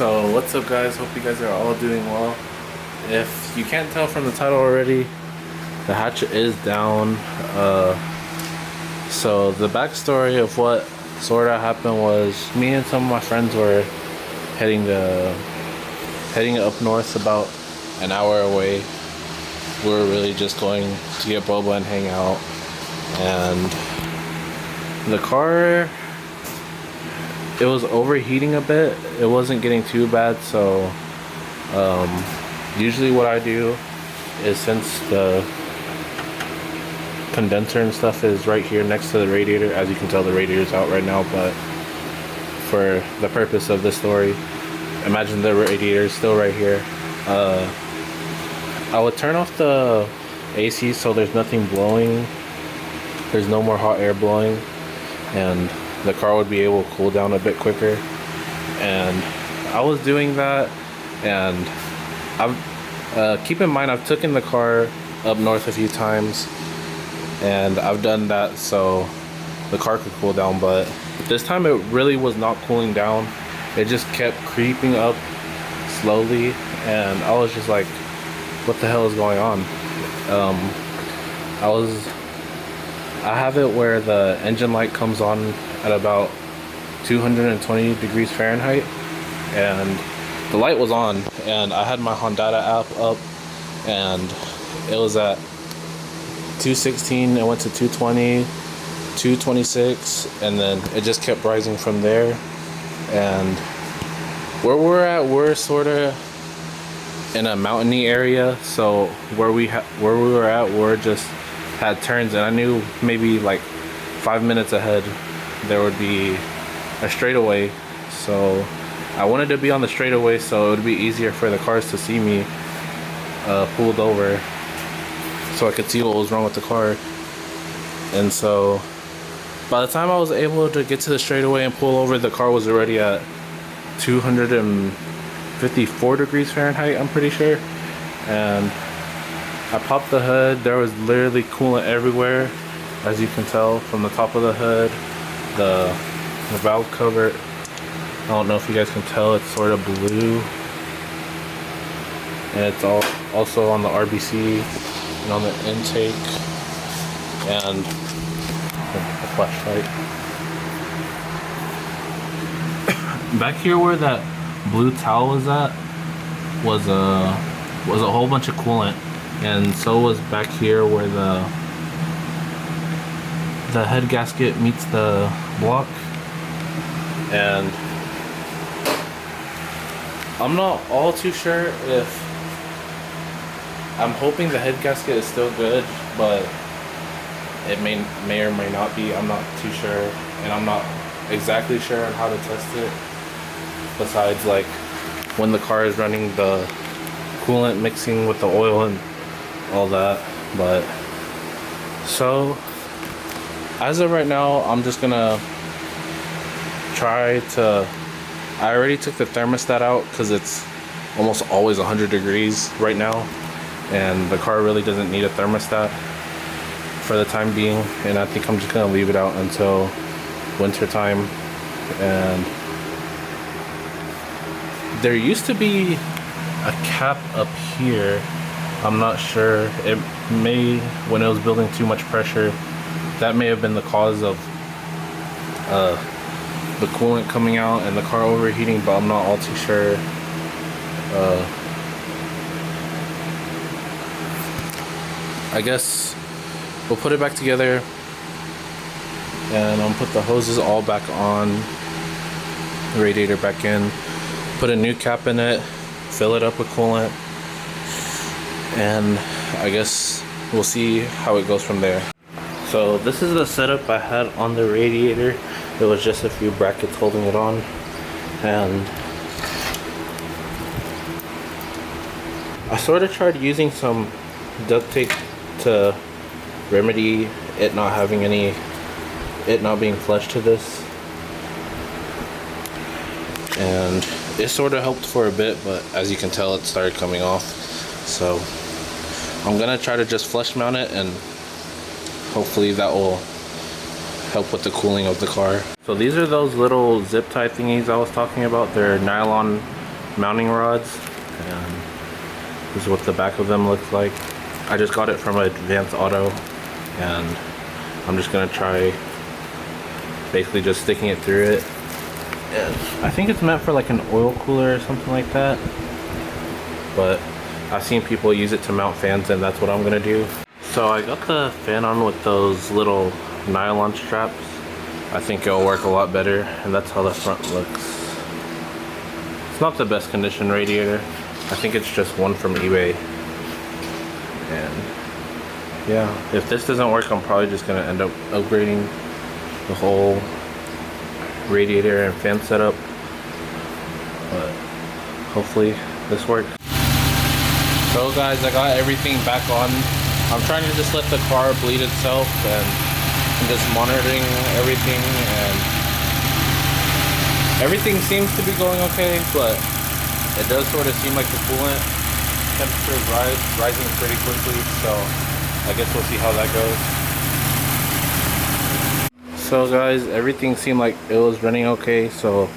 So what's up guys, hope you guys are all doing well. If you can't tell from the title already, the hatch is down. So the backstory of what sort of happened was me and some of my friends were heading up north about an hour away. We were really just going to get boba and hang out, and the car, it was overheating a bit. It wasn't getting too bad, so usually what I do is, since the condenser and stuff is right here next to the radiator, as you can tell the radiator's out right now, but for the purpose of this story, imagine the radiator is still right here. I would turn off the AC so there's nothing blowing, there's no more hot air blowing, and the car would be able to cool down a bit quicker. And I was doing that, and I've keep in mind I've taken the car up north a few times, and I've done that so the car could cool down, but this time it really was not cooling down. It just kept creeping up slowly, and I was just like, what the hell is going on? I have it where the engine light comes on at about 220 degrees Fahrenheit, and the light was on, and I had my Hondata app up, and it was at 216, it went to 220, 226, and then it just kept rising from there. And where we're at, we're sort of in a mountainy area, so where we were at, we're just had turns, and I knew maybe like 5 minutes ahead there would be a straightaway, so I wanted to be on the straightaway so it would be easier for the cars to see me pulled over, so I could see what was wrong with the car. And so by the time I was able to get to the straightaway and pull over, the car was already at 254 degrees Fahrenheit, I'm pretty sure. And I popped the hood. There was literally coolant everywhere, as you can tell from the top of the hood. The valve cover, I don't know if you guys can tell, it's sort of blue, and it's also on the RBC and on the intake and the flashlight. Back here where that blue towel was at was a whole bunch of coolant, and so was back here where the head gasket meets the block. And I'm not all too sure if, I'm hoping the head gasket is still good, but it may or may not be. I'm not too sure, and I'm not exactly sure on how to test it, besides like when the car is running the coolant mixing with the oil and all that. But so as of right now, I'm just gonna try to, I already took the thermostat out because it's almost always 100 degrees right now, and the car really doesn't need a thermostat for the time being, and I think I'm just gonna leave it out until winter time. And there used to be a cap up here. I'm not sure, it may, when it was building too much pressure, that may have been the cause of the coolant coming out and the car overheating, but I'm not all too sure. I guess we'll put it back together, and I'll put the hoses all back on, the radiator back in, put a new cap in it, fill it up with coolant, and I guess we'll see how it goes from there. So this is the setup I had on the radiator. It was just a few brackets holding it on, and I sort of tried using some duct tape to remedy it not having it not being flush to this, and it sort of helped for a bit, but as you can tell, it started coming off. So I'm gonna try to just flush mount it, and hopefully that will help with the cooling of the car. So these are those little zip tie thingies I was talking about. They're nylon mounting rods, and this is what the back of them looks like. I just got it from Advanced Auto, and I'm just gonna try basically just sticking it through it. And I think it's meant for like an oil cooler or something like that, but I've seen people use it to mount fans, and that's what I'm gonna do. So I got the fan on with those little nylon straps. I think it'll work a lot better, and that's how the front looks. It's not the best condition radiator. I think it's just one from eBay. And yeah, if this doesn't work, I'm probably just gonna end up upgrading the whole radiator and fan setup. But hopefully this works. So guys, I got everything back on. I'm trying to just let the car bleed itself, and I'm just monitoring everything, and everything seems to be going okay, but it does sort of seem like the coolant temperature is rising pretty quickly, so I guess we'll see how that goes. So guys, everything seemed like it was running okay, so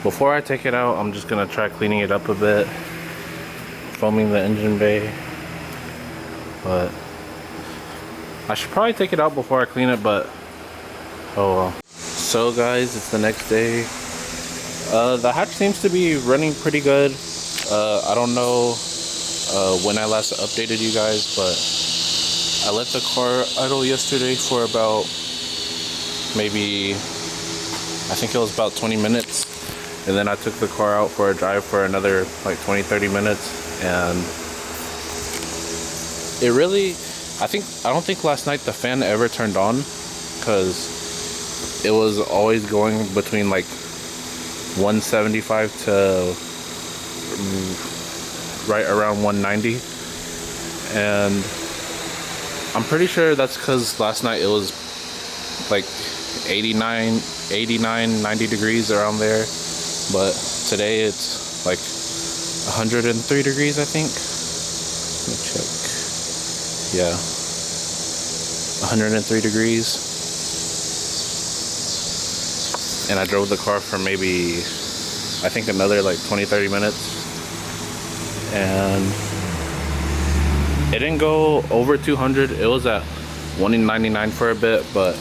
before I take it out, I'm just gonna try cleaning it up a bit, foaming the engine bay. But I should probably take it out before I clean it, but oh well. So guys, it's the next day. The hatch seems to be running pretty good. I don't know when I last updated you guys, but I let the car idle yesterday for about maybe, I think it was about 20 minutes. And then I took the car out for a drive for another like 20-30 minutes, and it really, I don't think last night the fan ever turned on, because it was always going between like 175 to right around 190, and I'm pretty sure that's because last night it was like 89, 90 degrees around there, but today it's like 103 degrees, I think. Let me check. Yeah, 103 degrees. And I drove the car for maybe, I think another like 20-30 minutes, and it didn't go over 200. It was at 199 for a bit, but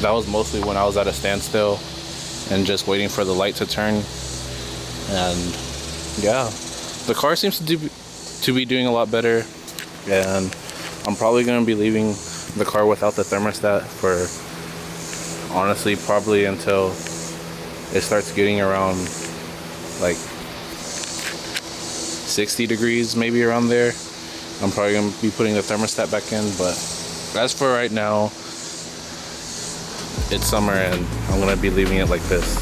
that was mostly when I was at a standstill and just waiting for the light to turn. And yeah, the car seems to be doing a lot better, and I'm probably going to be leaving the car without the thermostat for, honestly, probably until it starts getting around like 60 degrees, maybe around there. I'm probably going to be putting the thermostat back in, but as for right now, it's summer and I'm going to be leaving it like this.